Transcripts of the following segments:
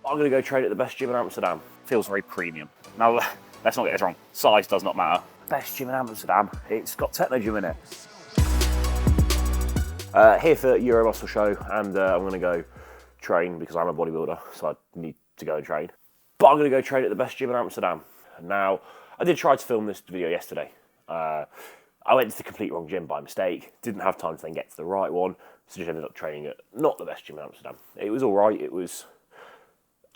I'm going to go train at the best gym in Amsterdam. Feels very premium. Now, let's not get this wrong. Size does not matter. Best gym in Amsterdam. It's got Techno Gym in it. Here for Euro Muscle Show, and I'm going to go train because I'm a bodybuilder, so I need to go and train. But I'm going to go train at the best gym in Amsterdam. Now, I did try to film this video yesterday. I went to the complete wrong gym by mistake. Didn't have time to then get to the right one, so just ended up training at not the best gym in Amsterdam. It was all right. It was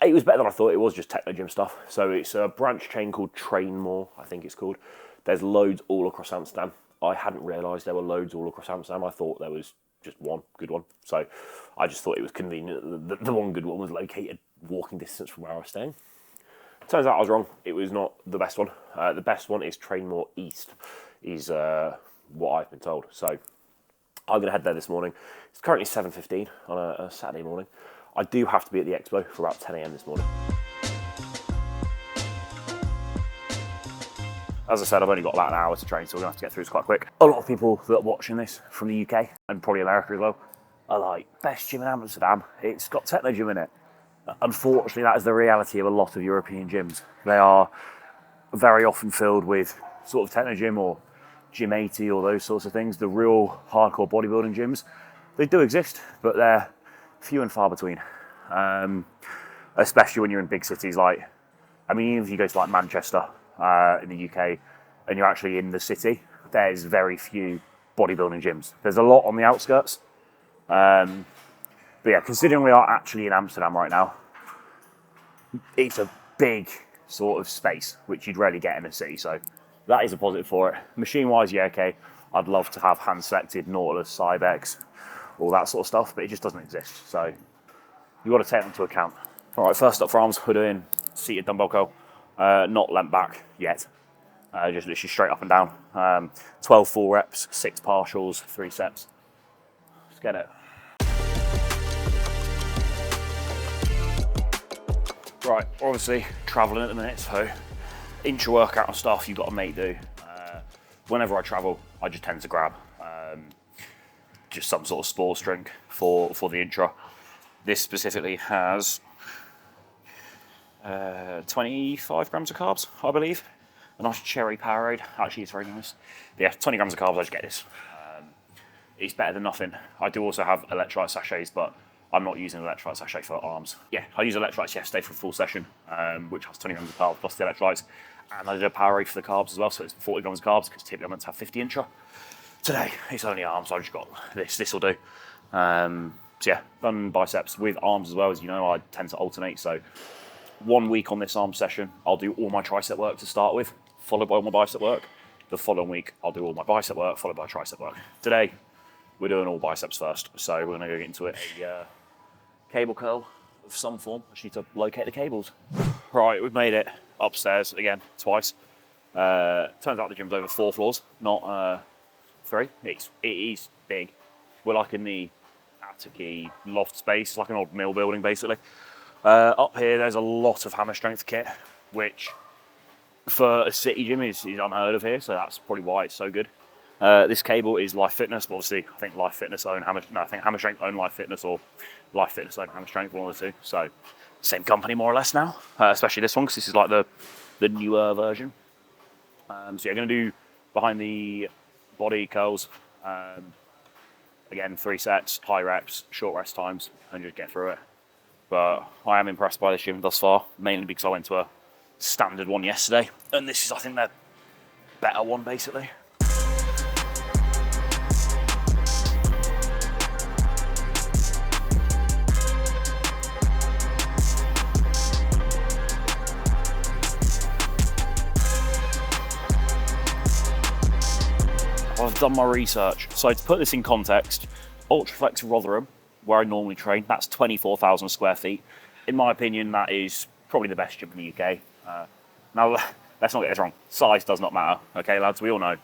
better than I thought. It was just Techno Gym stuff. So it's a branch chain called Train More, I think it's called. There's loads all across Amsterdam. I hadn't realised there were loads all across Amsterdam. I thought there was just one good one. So I just thought it was convenient that the one good one was located walking distance from where I was staying. Turns out I was wrong. It was not the best one. The best one is Train More East, is what I've been told. So I'm going to head there this morning. It's currently 7:15 on a Saturday morning. I do have to be at the expo for about 10 AM this morning. As I said, I've only got about an hour to train, so we're going to have to get through this quite quick. A lot of people that are watching this from the UK, and probably America as well, are like, best gym in Amsterdam, it's got Techno Gym in it. Unfortunately, that is the reality of a lot of European gyms. They are very often filled with sort of Techno Gym or Gym 80 or those sorts of things. The real hardcore bodybuilding gyms, they do exist, but they're few and far between. Especially when you're in big cities like, I mean, even if you go to like Manchester in the UK and you're actually in the city, there's very few bodybuilding gyms. There's a lot on the outskirts. But yeah, considering we are actually in Amsterdam right now, it's a big sort of space, which you'd rarely get in a city. So that is a positive for it. Machine-wise, yeah, okay. I'd love to have hand-selected Nautilus, Cybex, all that sort of stuff, but it just doesn't exist. So you've got to take them into account. All right, first up for arms, we're doing seated dumbbell curl. Not leant back yet. Just literally straight up and down. 12 full reps, 6 partials, 3 sets. Let's get it. Right, obviously travelling at the minute, so intra-workout and stuff you've got to make do. Whenever I travel, I just tend to grab just some sort of sports drink for the intra. This specifically has 25 grams of carbs, I believe. A nice cherry Powerade. Actually, it's very nice. But yeah, 20 grams of carbs, I just get this. It's better than nothing. I do also have electrolyte sachets, but I'm not using an electrolyte sachet for arms. Yeah, I used electrolytes yesterday for a full session, which has 20 grams of carbs plus the electrolytes. And I did a Powerade for the carbs as well, so it's 40 grams of carbs, because typically I'm meant to have 50 intra. Today, it's only arms, so I just got this. This will do. So yeah, done biceps with arms as well. As you know, I tend to alternate. So 1 week on this arm session, I'll do all my tricep work to start with, followed by all my bicep work. The following week, I'll do all my bicep work, followed by tricep work. Today, we're doing all biceps first. So we're going to go get into it. A cable curl of some form. I just need to locate the cables. Right, we've made it upstairs again, twice. Turns out the gym's over 4 floors, not 3. It is big. We're like in the attic loft space, like an old mill building basically. Up here there's a lot of hammer strength kit, which for a city gym is unheard of here, so that's probably why it's so good. This cable is Life Fitness, but obviously I think Life Fitness own Hammer, no, I think Hammer Strength own Life Fitness, or Life Fitness own Hammer Strength, one of the two. So same company more or less now, especially this one, because this is like the newer version. So yeah, going to do behind the body curls. Again, 3 sets, high reps, short rest times, and just get through it. But I am impressed by this gym thus far, mainly because I went to a standard one yesterday, and this is, I think, their better one basically. I've done my research. So to put this in context, Ultraflex Rotherham, where I normally train, that's 24,000 square feet. In my opinion, that is probably the best gym in the UK. Now, let's not get this wrong. Size does not matter, okay, lads? We all know.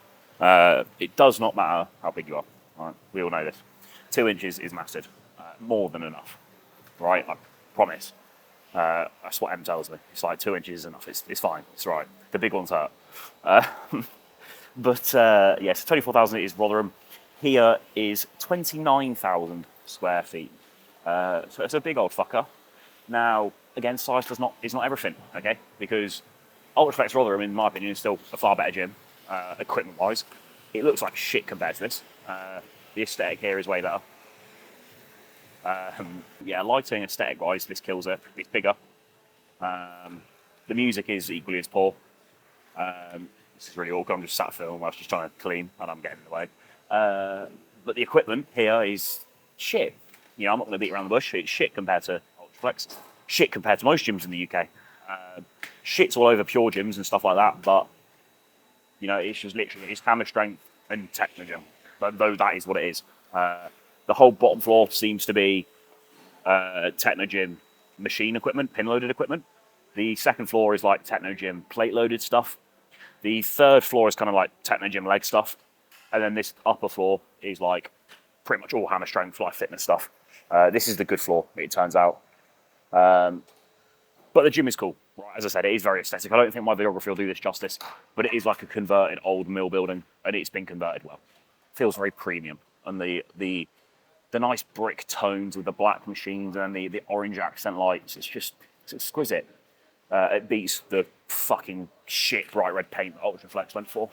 It does not matter how big you are. Right? We all know this. 2 inches is massive. More than enough, right? I promise. That's what M tells me. It's like 2 inches is enough. It's fine. It's right. The big ones hurt. But yes, 24,000 is Rotherham. Here is 29,000 square feet. So it's a big old fucker. Now, again, size is not everything, okay? Because Ultraflex Rotherham, in my opinion, is still a far better gym, equipment-wise. It looks like shit compared to this. The aesthetic here is way better. Yeah, lighting, aesthetic-wise, this kills it. It's bigger. The music is equally as poor. This is really awkward. I'm just sat filming whilst just trying to clean, and I'm getting in the way. But the equipment here is shit. You know, I'm not going to beat around the bush. It's shit compared to Ultraflex. Shit compared to most gyms in the UK. Shit's all over pure gyms and stuff like that, but, you know, it's just literally, it's hammer strength and Technogym. But though that is what it is. The whole bottom floor seems to be Technogym machine equipment, pin-loaded equipment. The second floor is like Technogym plate-loaded stuff. The third floor is kind of like Technogym leg stuff. And then this upper floor is like pretty much all hammer strength, like fitness stuff. This is the good floor, it turns out. But the gym is cool. Right, as I said, it is very aesthetic. I don't think my videography will do this justice, but it is like a converted old mill building, and it's been converted well. Feels very premium, and the nice brick tones with the black machines and the orange accent lights. It's exquisite. It beats the fucking shit bright red paint that Ultraflex went for.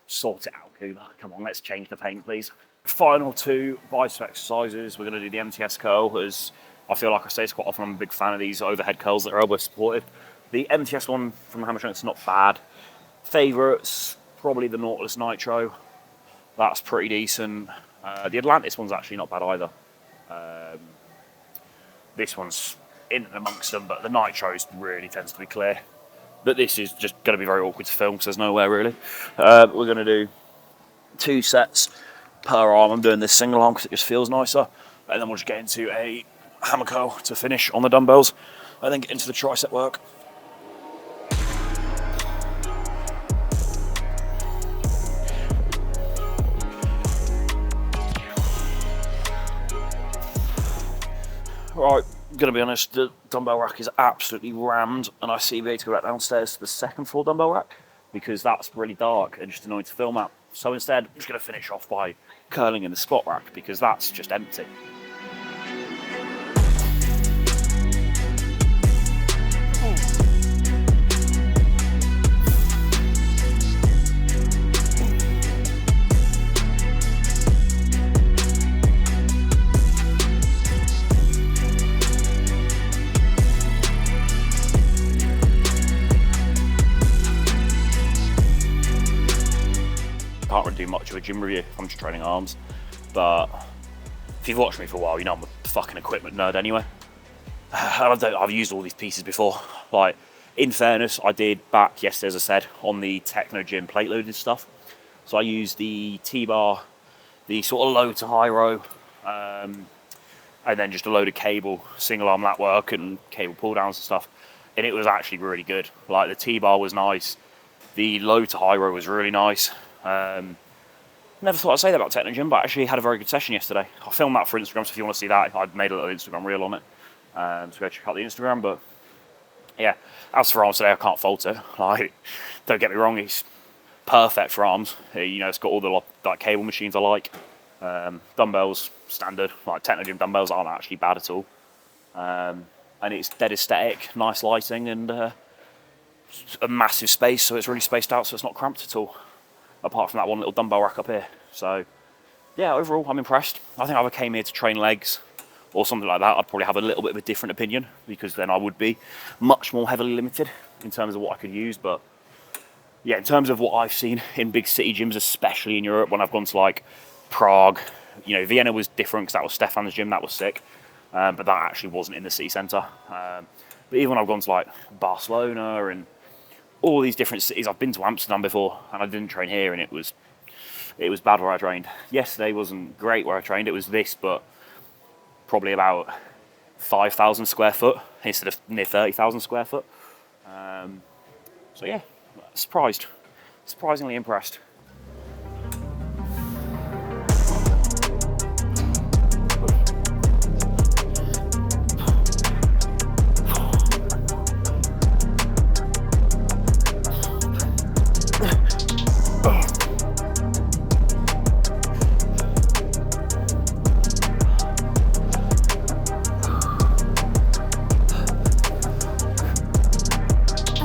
Sort it out, Cooper. Come on, let's change the paint, please. Final two bicep exercises. We're going to do the MTS curl, as I feel like I say this quite often. I'm a big fan of these overhead curls that are elbow supported. The MTS one from Hammer Strength is not bad. Favourites, probably the Nautilus Nitro. That's pretty decent. The Atlantis one's actually not bad either. This one's in and amongst them, but the Nitros really tends to be clear. But this is just going to be very awkward to film because there's nowhere really. We're going to do 2 sets per arm. I'm doing this single arm because it just feels nicer. And then we'll just get into a hammer curl to finish on the dumbbells. And then get into the tricep work. Right, I'm going to be honest, the dumbbell rack is absolutely rammed, and I see we need to go back downstairs to the second floor dumbbell rack because that's really dark and just annoying to film at. So instead, I'm just going to finish off by curling in the squat rack because that's just empty. Can't really do much of a gym review. I'm just training arms, but if you've watched me for a while, you know I'm a fucking equipment nerd anyway. I've used all these pieces before. Like, in fairness, I did back yesterday, as I said, on the Technogym plate loaded stuff. So I used the T-bar, the sort of low to high row, and then just a load of cable, single arm lat work and cable pull downs and stuff. And it was actually really good. Like, the T-bar was nice. The low to high row was really nice. Never thought I'd say that about Technogym, but I actually had a very good session yesterday. I filmed that for Instagram, so if you want to see that, I made a little Instagram reel on it. So go check out the Instagram. But yeah, as for arms today, I can't fault it. Like, don't get me wrong, it's perfect for arms. You know, it's got all the like cable machines I like. Dumbbells, standard. Like Technogym dumbbells aren't actually bad at all. And it's dead aesthetic, nice lighting, and a massive space, so it's really spaced out, so it's not cramped at all. Apart from that one little dumbbell rack up here. So yeah, overall I'm impressed. I think if I came here to train legs or something like that, I'd probably have a little bit of a different opinion, because then I would be much more heavily limited in terms of what I could use. But yeah, in terms of what I've seen in big city gyms, especially in Europe, when I've gone to like Prague, you know, Vienna was different because that was Stefan's gym, that was sick, but that actually wasn't in the city centre. But even when I've gone to like Barcelona and all these different cities, I've been to Amsterdam before and I didn't train here, and it was bad where I trained. Yesterday wasn't great where I trained. It was this, but probably about 5,000 square foot instead of near 30,000 square foot. So yeah, surprisingly impressed.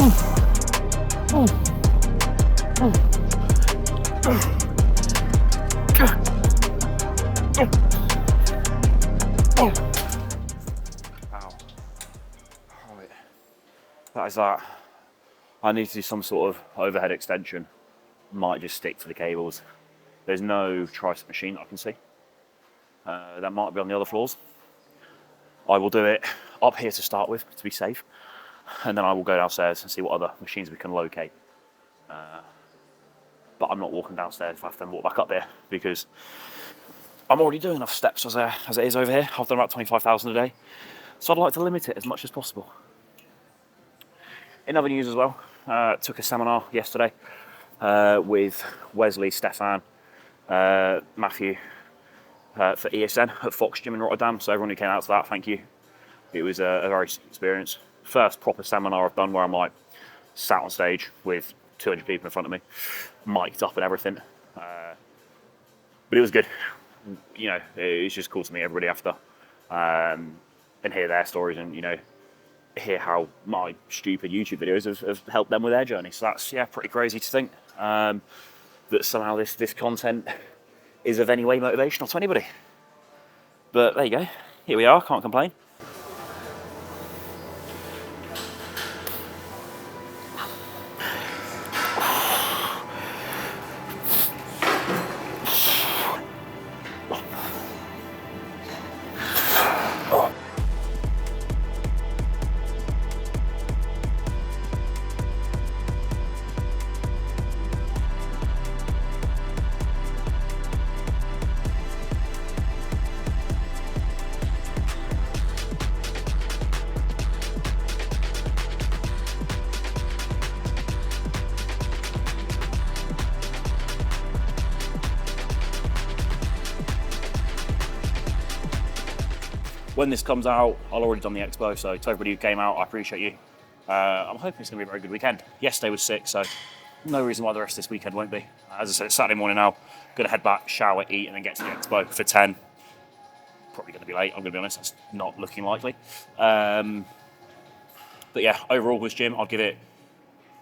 Right. That is that. I need to do some sort of overhead extension. Might just stick to the cables. There's no tricep machine that I can see. That might be on the other floors. I will do it up here to start with, to be safe. And then I will go downstairs and see what other machines we can locate. But I'm not walking downstairs if I have to walk back up there, because I'm already doing enough steps as it is over here. I've done about 25,000 a day. So I'd like to limit it as much as possible. In other news as well, took a seminar yesterday with Wesley, Stefan, Matthew for ESN at Fox Gym in Rotterdam. So everyone who came out to that, thank you. It was a very experience. First proper seminar I've done where I'm like sat on stage with 200 people in front of me, mic'd up and everything. But it was good. You know, it's just cool to meet everybody after and hear their stories, and you know, hear how my stupid YouTube videos have helped them with their journey. So that's, yeah, pretty crazy to think that somehow this content is of any way motivational to anybody. But there you go. Here we are. Can't complain. When this comes out, I'll already done the expo, so to everybody who came out, I appreciate you. I'm hoping it's going to be a very good weekend. Yesterday was sick, so no reason why the rest of this weekend won't be. As I said, it's Saturday morning now. Going to head back, shower, eat, and then get to the expo for 10. Probably going to be late, I'm going to be honest. That's not looking likely. But yeah, overall with gym, I'll give it,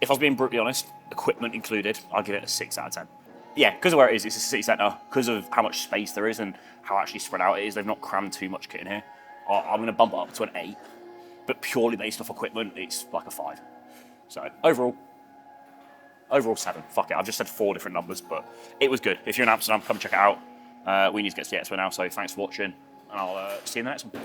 if I was being brutally honest, equipment included, I'll give it a 6 out of 10. Yeah, because of where it is, it's a city centre, because of how much space there is and how actually spread out it is, they've not crammed too much kit in here. I'm going to bump it up to an 8, but purely based off equipment, it's like a 5. So overall 7. Fuck it, I've just said 4 different numbers, but it was good. If you're in Amsterdam, come check it out. We need to get to the expo now, so thanks for watching, and I'll see you in the next one.